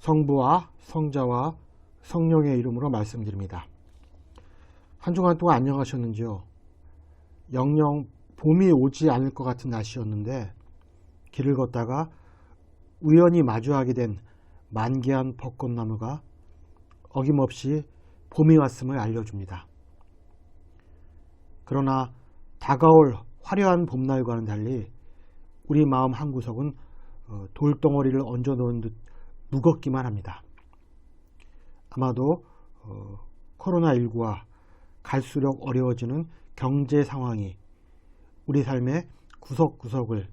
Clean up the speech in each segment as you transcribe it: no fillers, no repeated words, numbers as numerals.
성부와 성자와 성령의 이름으로 말씀드립니다. 한 주간 동안 안녕하셨는지요? 영영 봄이 오지 않을 것 같은 날씨였는데 길을 걷다가 우연히 마주하게 된 만개한 벚꽃나무가 어김없이 봄이 왔음을 알려줍니다. 그러나 다가올 화려한 봄날과는 달리 우리 마음 한구석은 돌덩어리를 얹어놓은 듯 무겁기만 합니다. 아마도 코로나19와 갈수록 어려워지는 경제 상황이 우리 삶의 구석구석을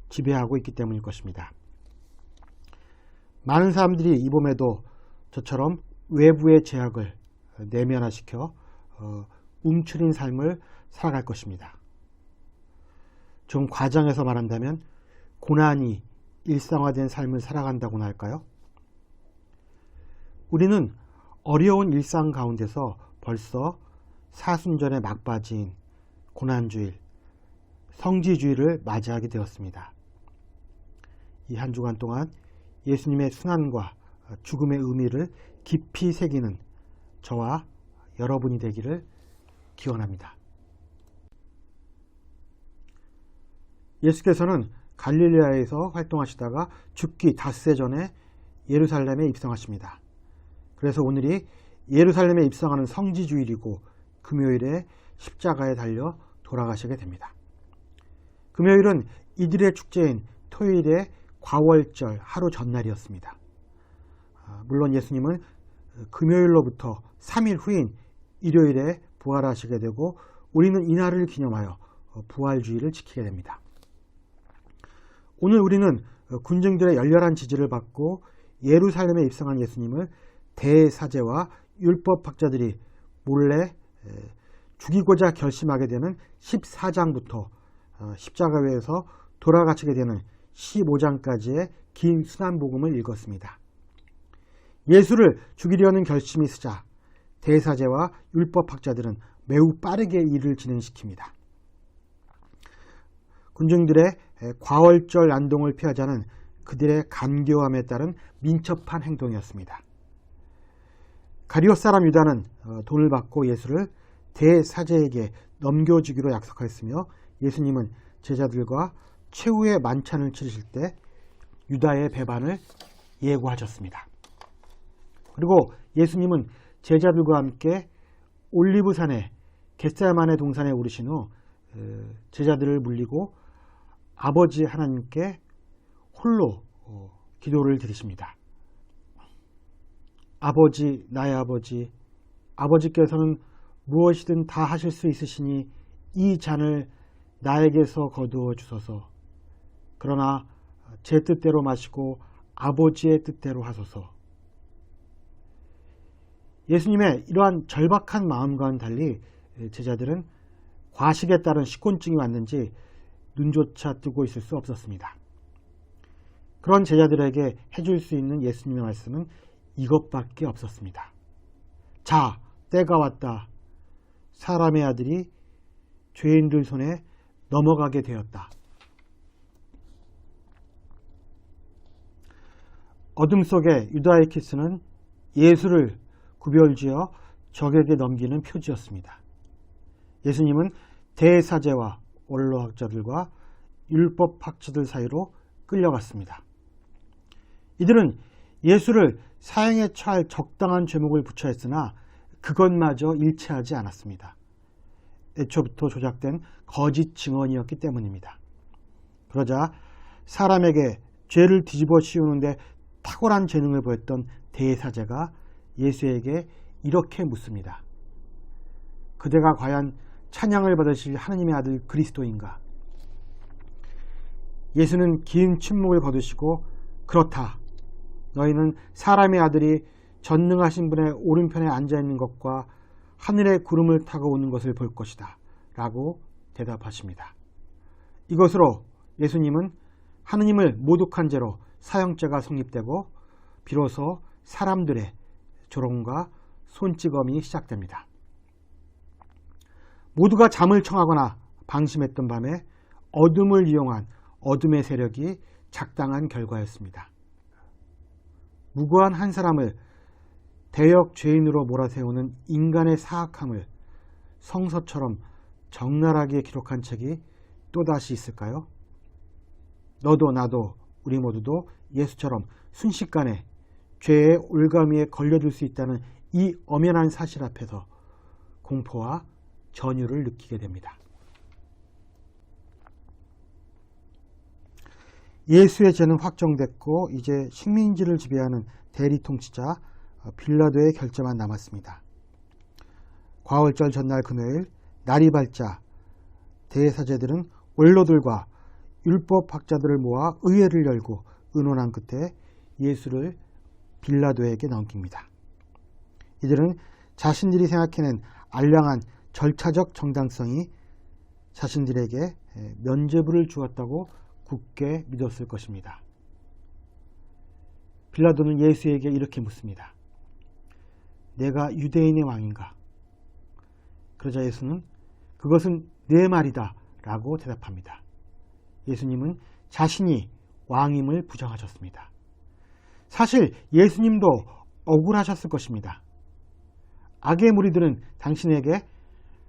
지배하고 있기 때문일 것입니다. 많은 사람들이 이 봄에도 저처럼 외부의 제약을 내면화시켜 움츠린 삶을 살아갈 것입니다. 좀 과장해서 말한다면 고난이 일상화된 삶을 살아간다고나 할까요? 우리는 어려운 일상 가운데서 벌써 사순절의 막바지인 고난주일, 성지주일을 맞이하게 되었습니다. 이 한 주간 동안 예수님의 순환과 죽음의 의미를 깊이 새기는 저와 여러분이 되기를 기원합니다. 예수께서는 갈릴레아에서 활동하시다가 죽기 닷새 전에 예루살렘에 입성하십니다. 그래서 오늘이 예루살렘에 입성하는 성지주일이고 금요일에 십자가에 달려 돌아가시게 됩니다. 금요일은 이들의 축제인 토요일의 과월절 하루 전날이었습니다. 물론 예수님은 금요일로부터 3일 후인 일요일에 부활하시게 되고 우리는 이날을 기념하여 부활주의를 지키게 됩니다. 오늘 우리는 군중들의 열렬한 지지를 받고 예루살렘에 입성한 예수님을 대사제와 율법학자들이 몰래 죽이고자 결심하게 되는 14장부터 십자가 위에서 돌아가시게 되는 15장까지의 긴 순환복음을 읽었습니다. 예수를 죽이려는 결심이 쓰자 대사제와 율법학자들은 매우 빠르게 일을 진행시킵니다. 군중들의 과월절 난동을 피하자는 그들의 간교함에 따른 민첩한 행동이었습니다. 가리옷 사람 유다는 돈을 받고 예수를 대사제에게 넘겨주기로 약속하였으며 예수님은 제자들과 최후의 만찬을 치르실 때 유다의 배반을 예고하셨습니다. 그리고 예수님은 제자들과 함께 올리브산의 겟세마네 동산에 오르신 후 제자들을 물리고 아버지 하나님께 홀로 기도를 드리십니다. 아버지, 나의 아버지, 아버지께서는 무엇이든 다 하실 수 있으시니 이 잔을 나에게서 거두어 주소서. 그러나 제 뜻대로 마시고 아버지의 뜻대로 하소서. 예수님의 이러한 절박한 마음과는 달리 제자들은 과식에 따른 식곤증이 왔는지 눈조차 뜨고 있을 수 없었습니다. 그런 제자들에게 해줄 수 있는 예수님의 말씀은 이것밖에 없었습니다. 자, 때가 왔다. 사람의 아들이 죄인들 손에 넘어가게 되었다. 어둠 속에 유다이키스는 예수를 구별지어 적에게 넘기는 표지였습니다. 예수님은 대사제와 원로학자들과 율법학자들 사이로 끌려갔습니다. 이들은 예수를 사형에 처할 적당한 죄목을 붙여 했으나 그것마저 일치하지 않았습니다. 애초부터 조작된 거짓 증언이었기 때문입니다. 그러자 사람에게 죄를 뒤집어 씌우는데 탁월한 재능을 보였던 대사제가 예수에게 이렇게 묻습니다. 그대가 과연 찬양을 받으실 하느님의 아들 그리스도인가? 예수는 긴 침묵을 거두시고 그렇다. 너희는 사람의 아들이 전능하신 분의 오른편에 앉아있는 것과 하늘의 구름을 타고 오는 것을 볼 것이다. 라고 대답하십니다. 이것으로 예수님은 하느님을 모독한 죄로 사형죄가 성립되고 비로소 사람들의 조롱과 손찌검이 시작됩니다. 모두가 잠을 청하거나 방심했던 밤에 어둠을 이용한 어둠의 세력이 작당한 결과였습니다. 무고한 한 사람을 대역 죄인으로 몰아세우는 인간의 사악함을 성서처럼 적나라하게 기록한 책이 또다시 있을까요? 너도 나도 우리 모두도 예수처럼 순식간에 죄의 올가미에 걸려들 수 있다는 이 엄연한 사실 앞에서 공포와 전율을 느끼게 됩니다. 예수의 죄는 확정됐고 이제 식민지를 지배하는 대리 통치자 빌라도의 결제만 남았습니다. 과월절 전날 금요일 날이 밝자 대사제들은 원로들과 율법학자들을 모아 의회를 열고 의논한 끝에 예수를 빌라도에게 넘깁니다. 이들은 자신들이 생각해낸 알량한 절차적 정당성이 자신들에게 면죄부를 주었다고 굳게 믿었을 것입니다. 빌라도는 예수에게 이렇게 묻습니다. 내가 유대인의 왕인가? 그러자 예수는 그것은 내 말이다 라고 대답합니다. 예수님은 자신이 왕임을 부정하셨습니다. 사실 예수님도 억울하셨을 것입니다. 악의 무리들은 당신에게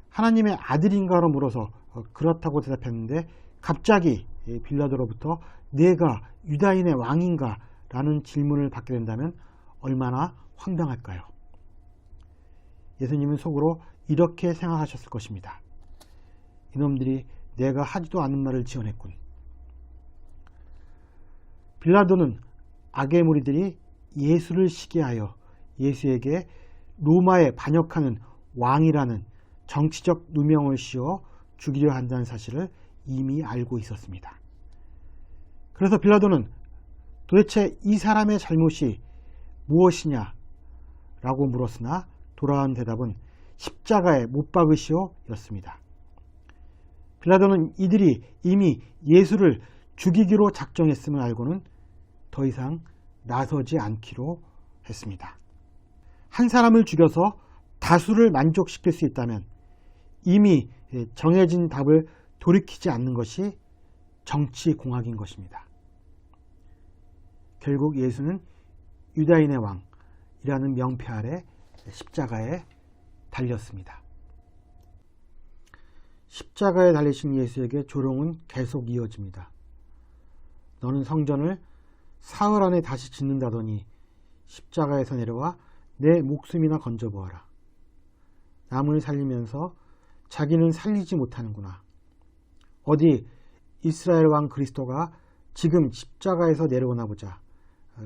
하나님의 아들인가로 물어서 그렇다고 대답했는데 갑자기 빌라도로부터 내가 유다인의 왕인가 라는 질문을 받게 된다면 얼마나 황당할까요? 예수님은 속으로 이렇게 생각하셨을 것입니다. 이놈들이 내가 하지도 않은 말을 지어냈군. 빌라도는 악의 무리들이 예수를 시기하여 예수에게 로마에 반역하는 왕이라는 정치적 누명을 씌워 죽이려 한다는 사실을 이미 알고 있었습니다. 그래서 빌라도는 도대체 이 사람의 잘못이 무엇이냐 라고 물었으나 돌아온 대답은 십자가에 못 박으시오 였습니다. 빌라도는 이들이 이미 예수를 죽이기로 작정했음을 알고는 더 이상 나서지 않기로 했습니다. 한 사람을 죽여서 다수를 만족시킬 수 있다면 이미 정해진 답을 돌이키지 않는 것이 정치공학인 것입니다. 결국 예수는 유다인의 왕이라는 명패 아래 십자가에 달렸습니다. 십자가에 달리신 예수에게 조롱은 계속 이어집니다. 너는 성전을 사흘 안에 다시 짓는다더니 십자가에서 내려와 내 목숨이나 건져보아라. 남을 살리면서 자기는 살리지 못하는구나. 어디 이스라엘 왕 그리스도가 지금 십자가에서 내려오나 보자.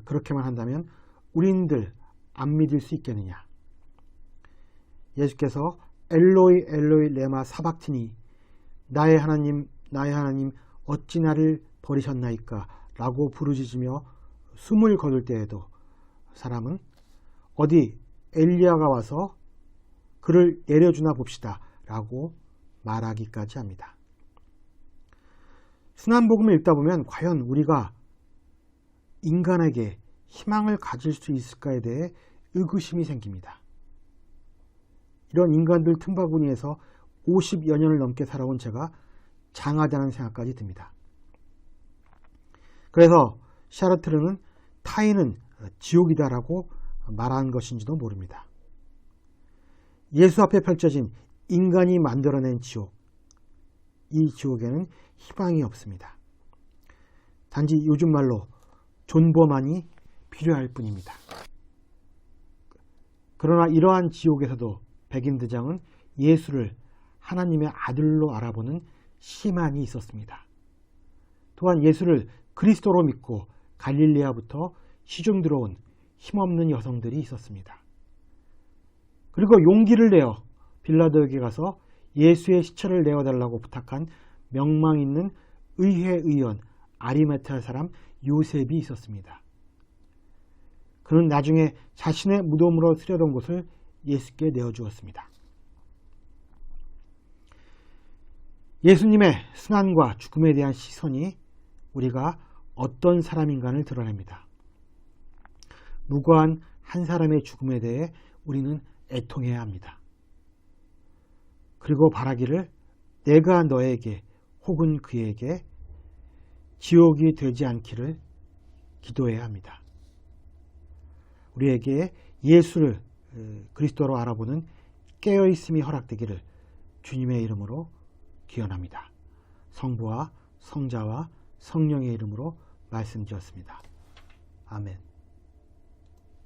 그렇게만 한다면 우린들 안 믿을 수 있겠느냐. 예수께서 엘로이 엘로이 레마 사박티니 나의 하나님 어찌 나를 버리셨나이까 라고 부르짖으며 숨을 거둘 때에도 사람은 어디 엘리야가 와서 그를 내려주나 봅시다 라고 말하기까지 합니다. 순환복음을 읽다 보면 과연 우리가 인간에게 희망을 가질 수 있을까에 대해 의구심이 생깁니다. 이런 인간들 틈바구니에서 50여 년을 넘게 살아온 제가 장하다는 생각까지 듭니다. 그래서 샤르트르는 타인은 지옥이다라고 말한 것인지도 모릅니다. 예수 앞에 펼쳐진 인간이 만들어낸 지옥, 이 지옥에는 희망이 없습니다. 단지 요즘 말로 존버만이 필요할 뿐입니다. 그러나 이러한 지옥에서도 백인대장은 예수를 하나님의 아들로 알아보는 시만이 있었습니다. 또한 예수를 그리스도로 믿고 갈릴레아부터 시중 들어온 힘없는 여성들이 있었습니다. 그리고 용기를 내어 빌라도에게 가서 예수의 시체를 내어달라고 부탁한 명망 있는 의회 의원 아리마테아 사람 요셉이 있었습니다. 그는 나중에 자신의 무덤으로 쓰려던 곳을 예수께 내어주었습니다. 예수님의 순환과 죽음에 대한 시선이 우리가 어떤 사람인가를 드러냅니다. 무고한 한 사람의 죽음에 대해 우리는 애통해야 합니다. 그리고 바라기를 내가 너에게 혹은 그에게 지옥이 되지 않기를 기도해야 합니다. 우리에게 예수를 그리스도로 알아보는 깨어있음이 허락되기를 주님의 이름으로 기원합니다. 성부와 성자와 성령의 이름으로 말씀드렸습니다. 아멘.